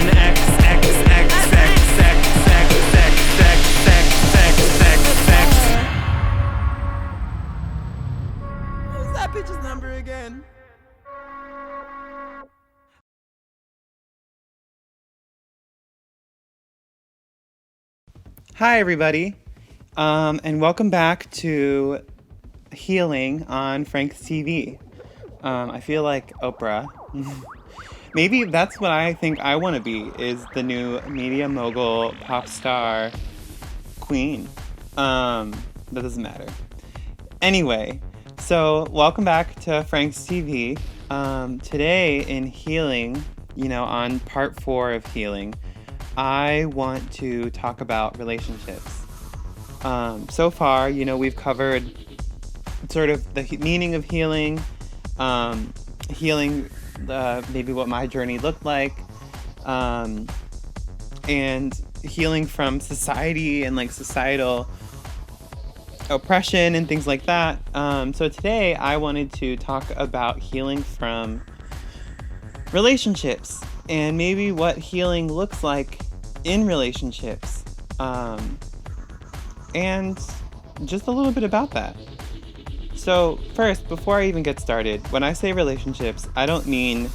What was that bitch's number again? Hi, everybody, and welcome back to Healing on Franxx-TV. I feel like Oprah. Maybe that's what I think I want to be, is the new media mogul, pop star, queen. That doesn't matter. Anyway, so welcome back to Franxx-TV. Today in Healing, on part 4 of Healing, I want to talk about relationships. So far, we've covered sort of the meaning of healing, maybe what my journey looked like, and healing from society and like societal oppression and things like that. So today I wanted to talk about healing from relationships and maybe what healing looks like in relationships, and just a little bit about that. So first, before I even get started, when I say relationships, I don't mean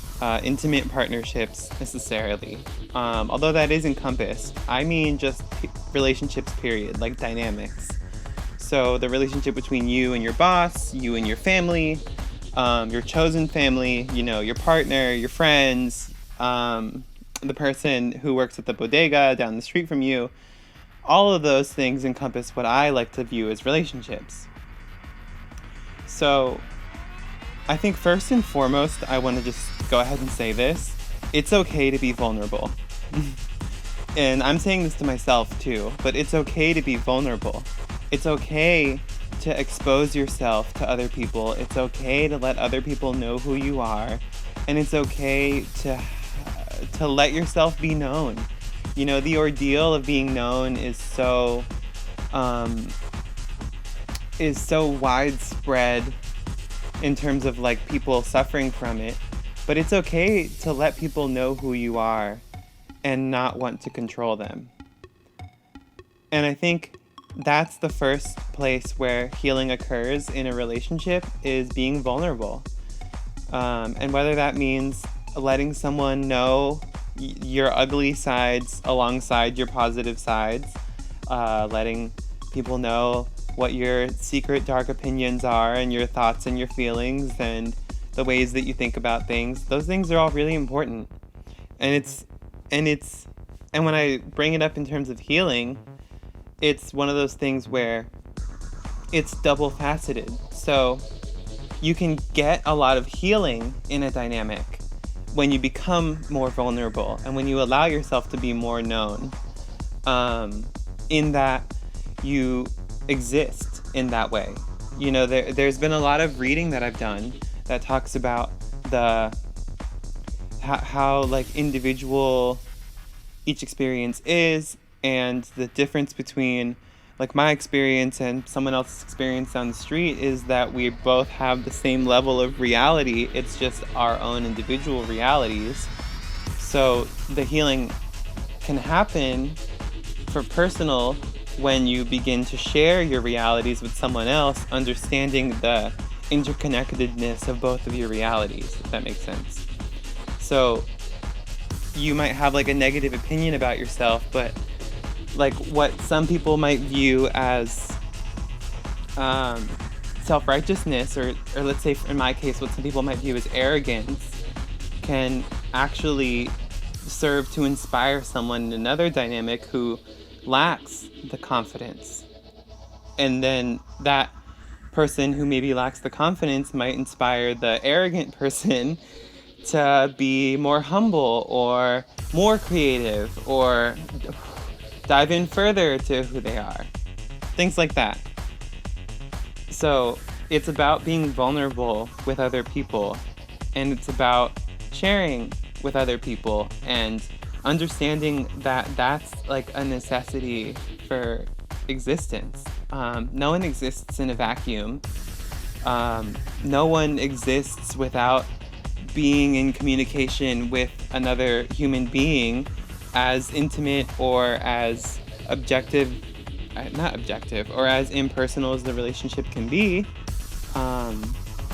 intimate partnerships necessarily, although that is encompassed. I mean just relationships, period, like dynamics. So the relationship between you and your boss, you and your family, your chosen family, your partner, your friends, the person who works at the bodega down the street from you. All of those things encompass what I like to view as relationships. So I think first and foremost, I want to just go ahead and say this. It's okay to be vulnerable. And I'm saying this to myself too, but it's okay to be vulnerable. It's okay to expose yourself to other people. It's okay to let other people know who you are. And it's okay to let yourself be known. The ordeal of being known is so widespread in terms of like people suffering from it. But it's okay to let people know who you are and not want to control them. And I think that's the first place where healing occurs in a relationship, is being vulnerable. And whether that means letting someone know your ugly sides alongside your positive sides, letting people know what your secret dark opinions are and your thoughts and your feelings and the ways that you think about things. Those things are all really important. And when I bring it up in terms of healing, it's one of those things where it's double faceted. So you can get a lot of healing in a dynamic when you become more vulnerable and when you allow yourself to be more known, in that you exist in that way. There's been a lot of reading that I've done that talks about how like individual each experience is, and the difference between like my experience and someone else's experience down the street is that we both have the same level of reality. It's just our own individual realities. So the healing can happen for personal when you begin to share your realities with someone else, understanding the interconnectedness of both of your realities, if that makes sense. So you might have like a negative opinion about yourself, but like what some people might view as self-righteousness, or let's say in my case what some people might view as arrogance, can actually serve to inspire someone in another dynamic who lacks the confidence. And then that person who maybe lacks the confidence might inspire the arrogant person to be more humble or more creative or dive in further to who they are. Things like that. So it's about being vulnerable with other people, and it's about sharing with other people and understanding that that's like a necessity for existence. No one exists in a vacuum. No one exists without being in communication with another human being, as intimate or as or as impersonal as the relationship can be.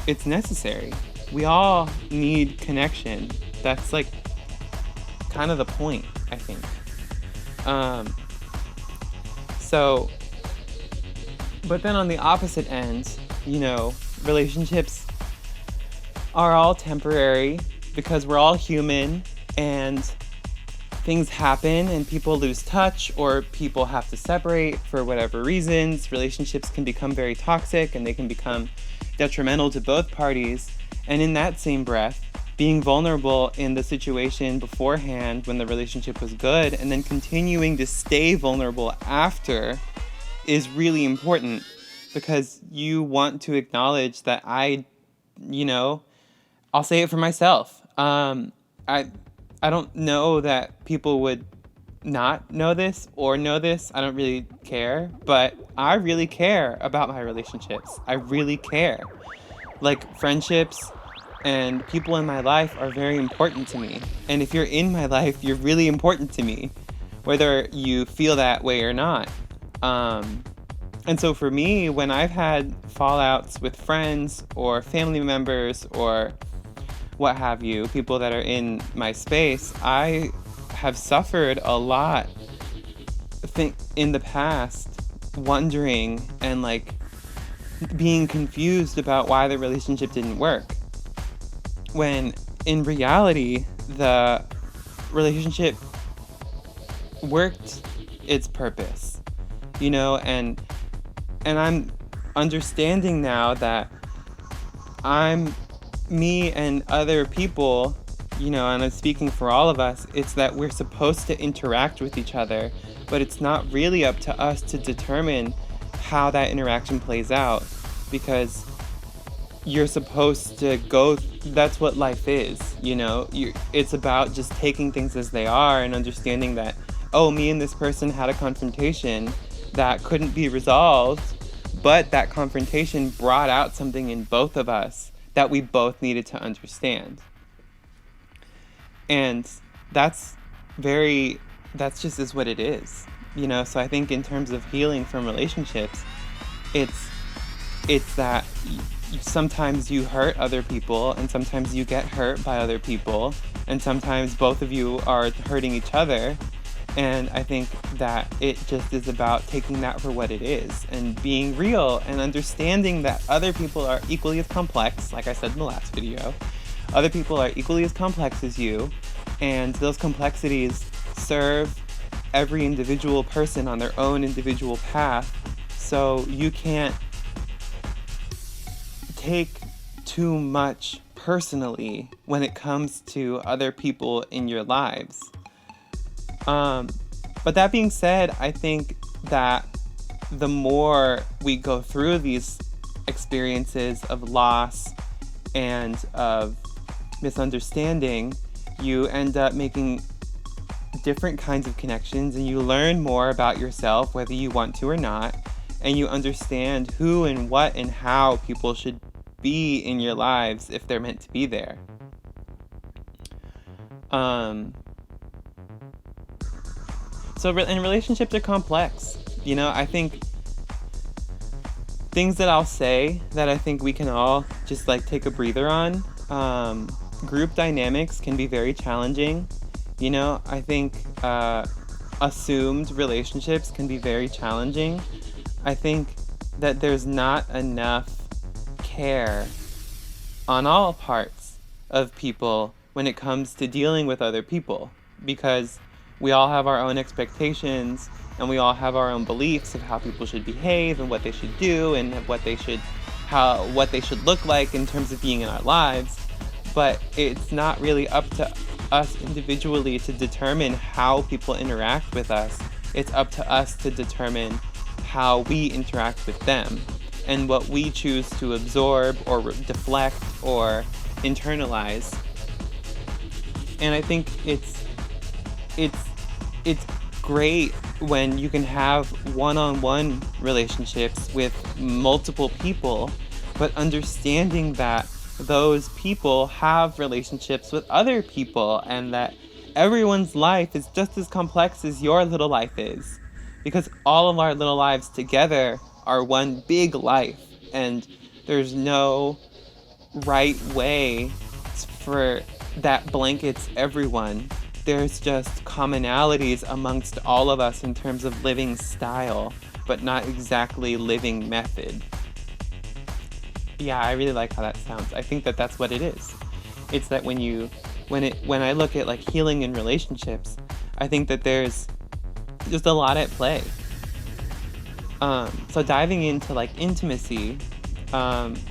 It's necessary. We all need connection. That's like kind of the point, I think. But then on the opposite end, relationships are all temporary because we're all human, and things happen and people lose touch or people have to separate for whatever reasons. Relationships can become very toxic and they can become detrimental to both parties. And in that same breath, being vulnerable in the situation beforehand when the relationship was good and then continuing to stay vulnerable after is really important, because you want to acknowledge that I'll say it for myself. I don't know that people would not know this or know this. I don't really care, but I really care about my relationships. I really care. Like, friendships and people in my life are very important to me. And if you're in my life, you're really important to me, whether you feel that way or not. And so for me, when I've had fallouts with friends or family members or what have you, people that are in my space, I have suffered a lot in the past, wondering and like being confused about why the relationship didn't work, when in reality the relationship worked its purpose, and I'm understanding now that me and other people, and I'm speaking for all of us, it's that we're supposed to interact with each other, but it's not really up to us to determine how that interaction plays out, because you're supposed to that's what life is, it's about just taking things as they are and understanding that, me and this person had a confrontation that couldn't be resolved, but that confrontation brought out something in both of us that we both needed to understand. And that's just is what it is, so I think in terms of healing from relationships, it's that sometimes you hurt other people and sometimes you get hurt by other people and sometimes both of you are hurting each other. And I think that it just is about taking that for what it is and being real and understanding that other people are equally as complex. Like I said in the last video, other people are equally as complex as you, and those complexities serve every individual person on their own individual path. So you can't take too much personally when it comes to other people in your lives. But that being said, I think that the more we go through these experiences of loss and of misunderstanding, you end up making different kinds of connections, and you learn more about yourself, whether you want to or not, and you understand who and what and how people should be in your lives if they're meant to be there. And relationships are complex. You know, I think things that I'll say that I think we can all just like take a breather on. Group dynamics can be very challenging. You know, I think assumed relationships can be very challenging. I think that there's not enough care on all parts of people when it comes to dealing with other people, because we all have our own expectations and we all have our own beliefs of how people should behave and what they should do and what they should look like in terms of being in our lives. But it's not really up to us individually to determine how people interact with us. It's up to us to determine how we interact with them and what we choose to absorb or deflect or internalize. And I think it's great when you can have one-on-one relationships with multiple people, but understanding that those people have relationships with other people and that everyone's life is just as complex as your little life is, because all of our little lives together are one big life, and there's no right way for that blankets everyone. There's just commonalities amongst all of us in terms of living style, but not exactly living method. Yeah, I really like how that sounds. I think that that's what it is. It's that when I look at like healing in relationships, I think that there's just a lot at play. So diving into like intimacy,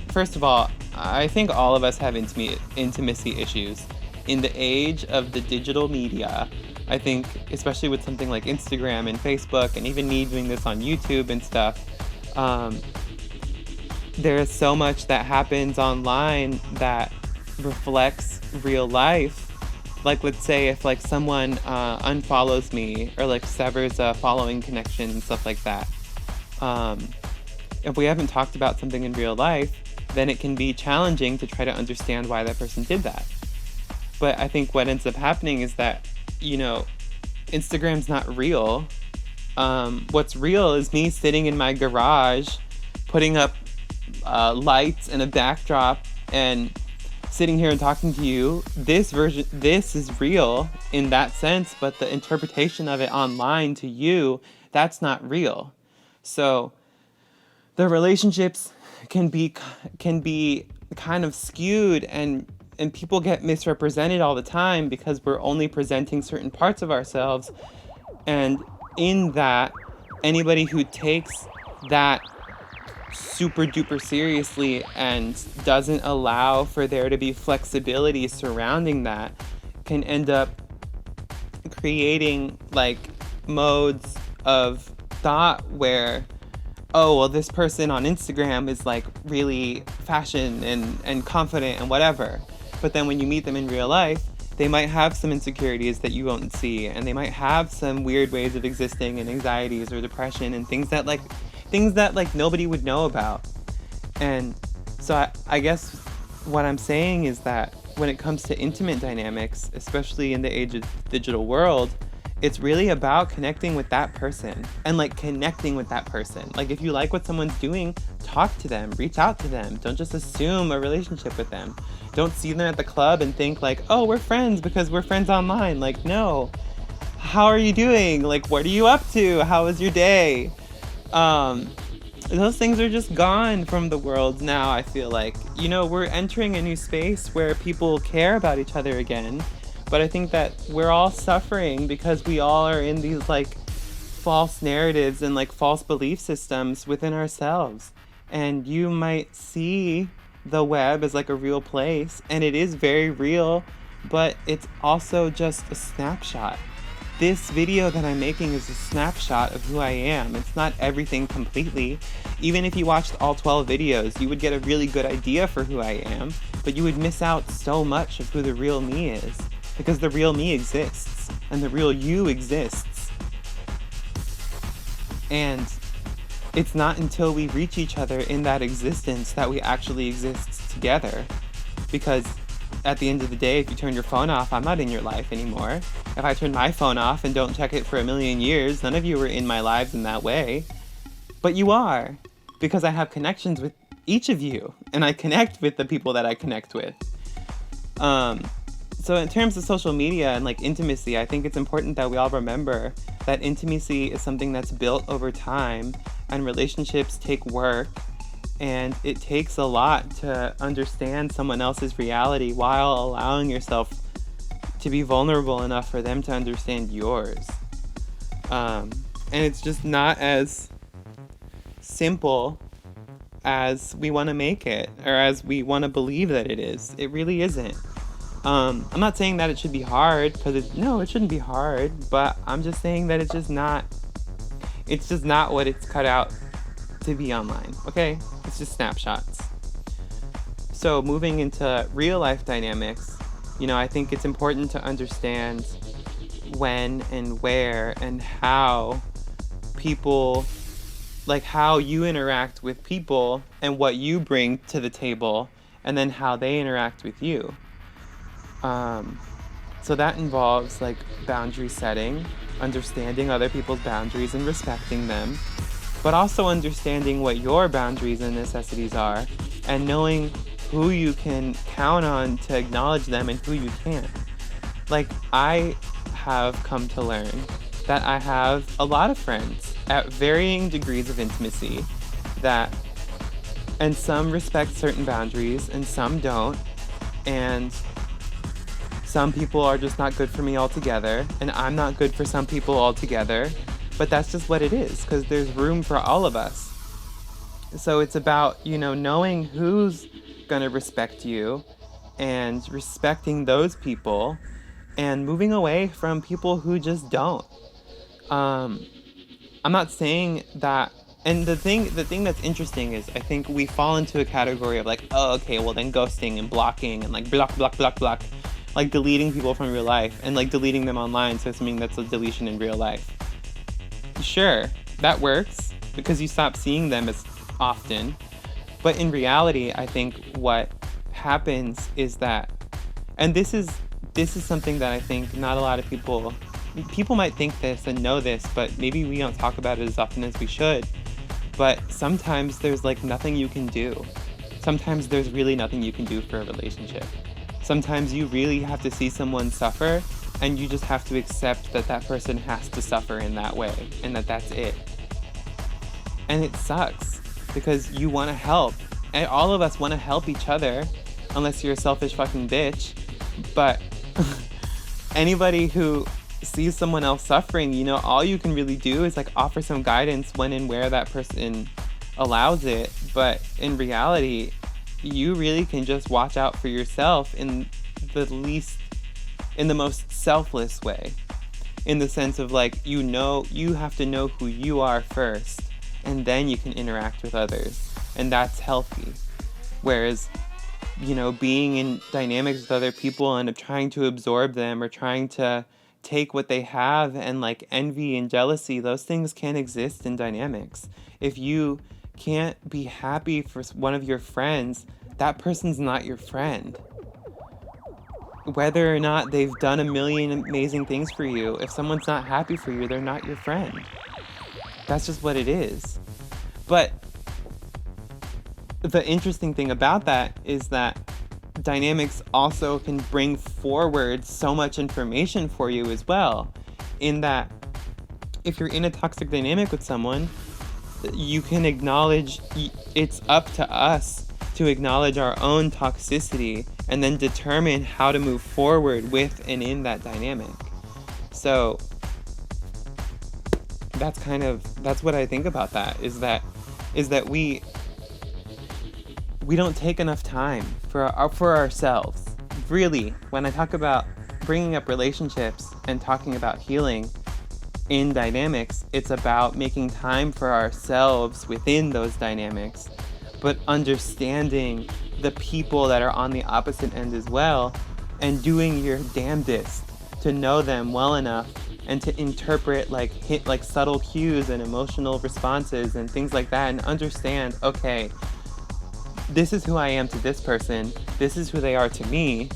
first of all, I think all of us have intimacy issues. In the age of the digital media, I think, especially with something like Instagram and Facebook, and even me doing this on YouTube and stuff, there is so much that happens online that reflects real life. Like, let's say if like someone unfollows me or like severs a following connection and stuff like that. If we haven't talked about something in real life, then it can be challenging to try to understand why that person did that. But I think what ends up happening is that, you know, Instagram's not real. What's real is me sitting in my garage, putting up lights and a backdrop and sitting here and talking to you. This is real in that sense, but the interpretation of it online to you, that's not real. So the relationships can be kind of skewed, and people get misrepresented all the time because we're only presenting certain parts of ourselves. And in that, anybody who takes that super duper seriously and doesn't allow for there to be flexibility surrounding that can end up creating like modes of thought where, oh, well, this person on Instagram is like really fashion and confident and whatever. But then when you meet them in real life, they might have some insecurities that you won't see, and they might have some weird ways of existing and anxieties or depression and things that nobody would know about. And so I guess what I'm saying is that when it comes to intimate dynamics, especially in the age of digital world, it's really about connecting with that person and like connecting with that person. Like if you like what someone's doing, talk to them, reach out to them. Don't just assume a relationship with them. Don't see them at the club and think like, oh, we're friends because we're friends online. Like, no. How are you doing? Like, what are you up to? How was your day? Those things are just gone from the world now, I feel like. You know, we're entering a new space where people care about each other again. But I think that we're all suffering because we all are in these like false narratives and like false belief systems within ourselves. And you might see the web as like a real place, and it is very real, but it's also just a snapshot. This video that I'm making is a snapshot of who I am. It's not everything completely. Even if you watched all 12 videos, you would get a really good idea for who I am, but you would miss out so much of who the real me is. because the real me exists and the real you exists. And it's not until we reach each other in that existence that we actually exist together. Because at the end of the day, if you turn your phone off, I'm not in your life anymore. If I turn my phone off and don't check it for a million years, none of you are in my lives in that way. But you are, because I have connections with each of you, and I connect with the people that I connect with. So in terms of social media and like intimacy, I think it's important that we all remember that intimacy is something that's built over time, and relationships take work, and it takes a lot to understand someone else's reality while allowing yourself to be vulnerable enough for them to understand yours. And it's just not as simple as we want to make it, or as we want to believe that it is. It really isn't. I'm not saying that it should be hard, because it shouldn't be hard, but I'm just saying that it's just not what it's cut out to be online, okay? It's just snapshots. So moving into real life dynamics, I think it's important to understand when and where and how people, like how you interact with people and what you bring to the table, and then how they interact with you. So that involves like boundary setting, understanding other people's boundaries and respecting them, but also understanding what your boundaries and necessities are, and knowing who you can count on to acknowledge them and who you can't. Like, I have come to learn that I have a lot of friends at varying degrees of intimacy and some respect certain boundaries and some don't, and some people are just not good for me altogether, and I'm not good for some people altogether, but that's just what it is, because there's room for all of us. So it's about, knowing who's gonna respect you and respecting those people and moving away from people who just don't. I'm not saying that, and the thing that's interesting is I think we fall into a category of like, oh, okay, well then ghosting and blocking and like block, like deleting people from real life and like deleting them online, so assuming that's a deletion in real life. Sure, that works because you stop seeing them as often. But in reality, I think what happens is that, and this is something that I think not a lot of people might think this and know this, but maybe we don't talk about it as often as we should. But sometimes there's like nothing you can do. Sometimes there's really nothing you can do for a relationship. Sometimes you really have to see someone suffer, and you just have to accept that that person has to suffer in that way, and that's it. And it sucks, because you want to help, and all of us want to help each other, unless you're a selfish fucking bitch. But anybody who sees someone else suffering, all you can really do is like offer some guidance when and where that person allows it. But in reality, you really can just watch out for yourself in the most selfless way, in the sense of like, you have to know who you are first, and then you can interact with others, and that's healthy. Whereas, being in dynamics with other people and trying to absorb them or trying to take what they have, and like envy and jealousy, those things can't exist in dynamics. If you can't be happy for one of your friends, that person's not your friend. Whether or not they've done a million amazing things for you, if someone's not happy for you, they're not your friend. That's just what it is. But the interesting thing about that is that dynamics also can bring forward so much information for you as well. In that, if you're in a toxic dynamic with someone, you can acknowledge, it's up to us to acknowledge our own toxicity and then determine how to move forward with and in that dynamic. So that's what I think about that, is that we don't take enough time for ourselves. Really, when I talk about bringing up relationships and talking about healing in dynamics, it's about making time for ourselves within those dynamics, but understanding the people that are on the opposite end as well, and doing your damnedest to know them well enough and to interpret like subtle cues and emotional responses and things like that, and understand, okay, this is who I am to this person, this is who they are to me,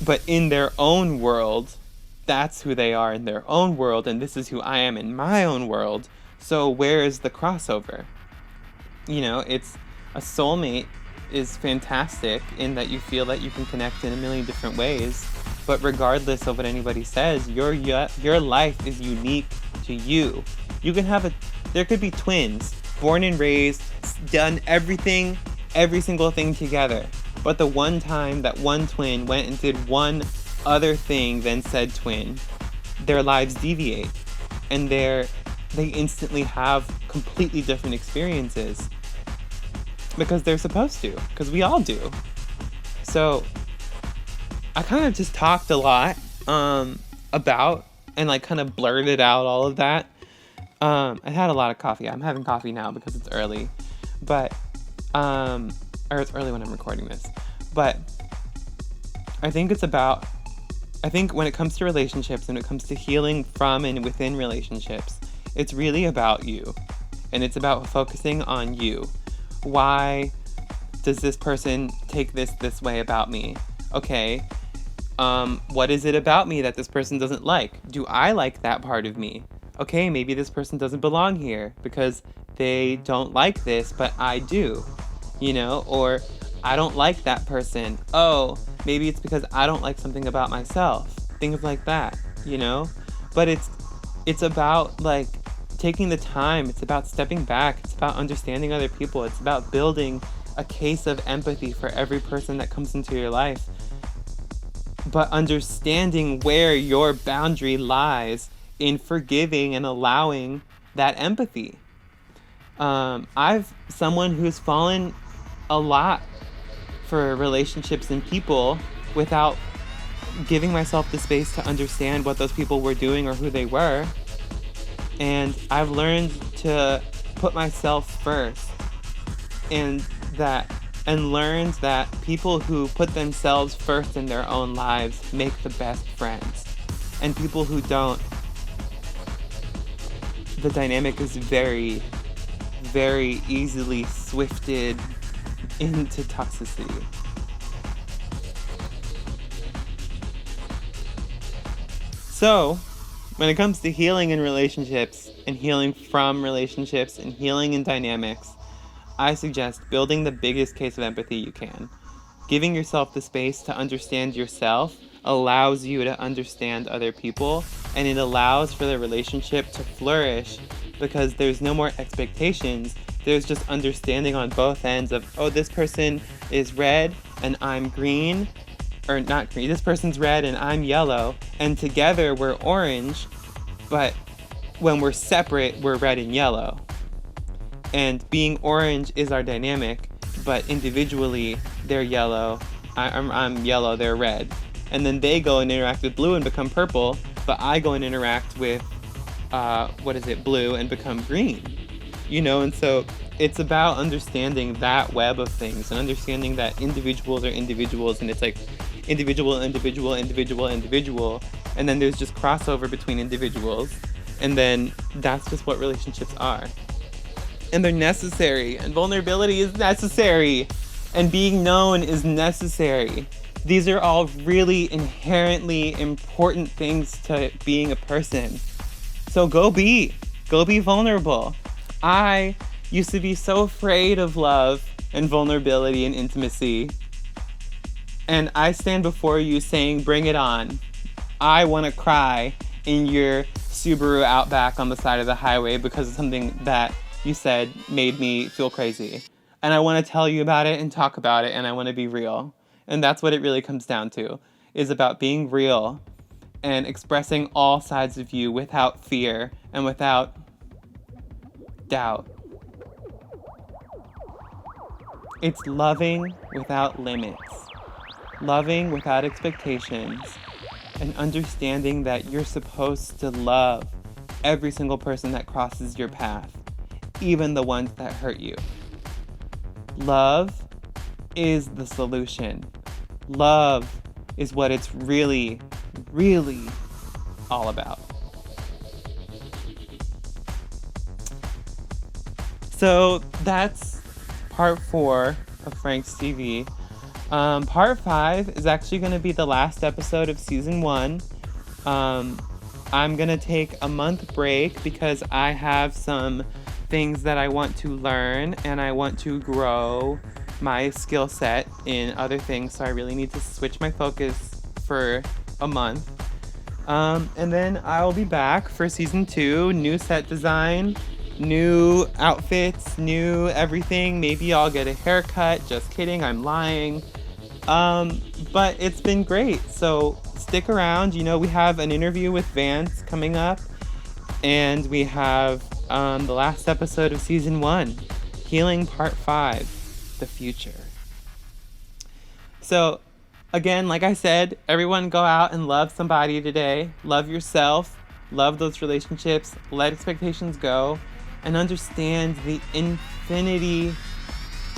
but in their own world, that's who they are in their own world, and this is who I am in my own world. So where is the crossover? You know, it's a soulmate is fantastic in that you feel that you can connect in a million different ways, but regardless of what anybody says, your life is unique to you. You can have there could be twins, born and raised, done everything, every single thing together, but the one time that one twin went and did one other thing than said twin, their lives deviate, and they instantly have completely different experiences. Because they're supposed to, because we all do. So I kind of just talked a lot about and like kind of blurted out all of that. I had a lot of coffee. I'm having coffee now because it's early, but or it's early when I'm recording this. But I think when it comes to relationships, when it comes to healing from and within relationships, it's really about you, and it's about focusing on you. Why does this person take this way about me? Okay, what is it about me that this person doesn't like? Do I like that part of me? Okay, maybe this person doesn't belong here because they don't like this, but I do, you know? Or I don't like that person. Oh, maybe it's because I don't like something about myself. Things like that, you know? But it's about like taking the time, it's about stepping back, it's about understanding other people, it's about building a case of empathy for every person that comes into your life, but understanding where your boundary lies in forgiving and allowing that empathy. I've someone who's fallen a lot for relationships and people without giving myself the space to understand what those people were doing or who they were. And I've learned to put myself first, and learned that people who put themselves first in their own lives make the best friends. And people who don't, the dynamic is very, very easily swifted into toxicity. So, when it comes to healing in relationships and healing from relationships and healing in dynamics, I suggest building the biggest case of empathy you can. Giving yourself the space to understand yourself allows you to understand other people, and it allows for the relationship to flourish because there's no more expectations. There's just understanding on both ends of, oh, this person is red and I'm green. Or not green, this person's red and I'm yellow, and together we're orange, but when we're separate, we're red and yellow. And being orange is our dynamic, but individually, they're yellow, I'm yellow, they're red. And then they go and interact with blue and become purple, but I go and interact with, blue and become green. You know, and so it's about understanding that web of things and understanding that individuals are individuals, and it's like individual, individual, individual, individual, and then there's just crossover between individuals, and then that's just what relationships are. And they're necessary, and vulnerability is necessary, and being known is necessary. These are all really inherently important things to being a person. So go be vulnerable. I used to be so afraid of love and vulnerability and intimacy. And I stand before you saying, bring it on. I want to cry in your Subaru Outback on the side of the highway because of something that you said made me feel crazy. And I want to tell you about it and talk about it, and I want to be real. And that's what it really comes down to, is about being real and expressing all sides of you without fear and without doubt. It's loving without limits, loving without expectations, and understanding that you're supposed to love every single person that crosses your path, even the ones that hurt you. Love is the solution. Love is what it's really, really all about. So that's part 4 of Franxx-TV. Part 5 is actually going to be the last episode of season 1. I'm going to take a month break because I have some things that I want to learn and I want to grow my skill set in other things. So I really need to switch my focus for a month. And then I'll be back for season 2, new set design, new outfits, new everything. Maybe I'll get a haircut. Just kidding, I'm lying. But it's been great. So stick around. You know, we have an interview with Vance coming up, and we have the last episode of season 1, Healing Part 5, The Future. So again, like I said, everyone go out and love somebody today. Love yourself. Love those relationships. Let expectations go. And understand the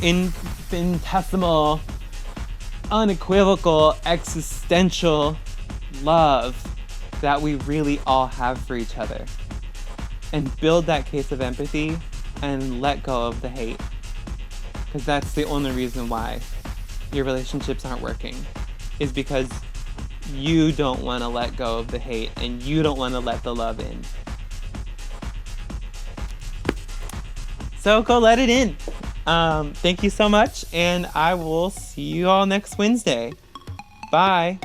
infinitesimal, unequivocal, existential love that we really all have for each other. And build that case of empathy and let go of the hate. Because that's the only reason why your relationships aren't working, is because you don't want to let go of the hate and you don't want to let the love in. So go let it in. Thank you so much, and I will see you all next Wednesday. Bye.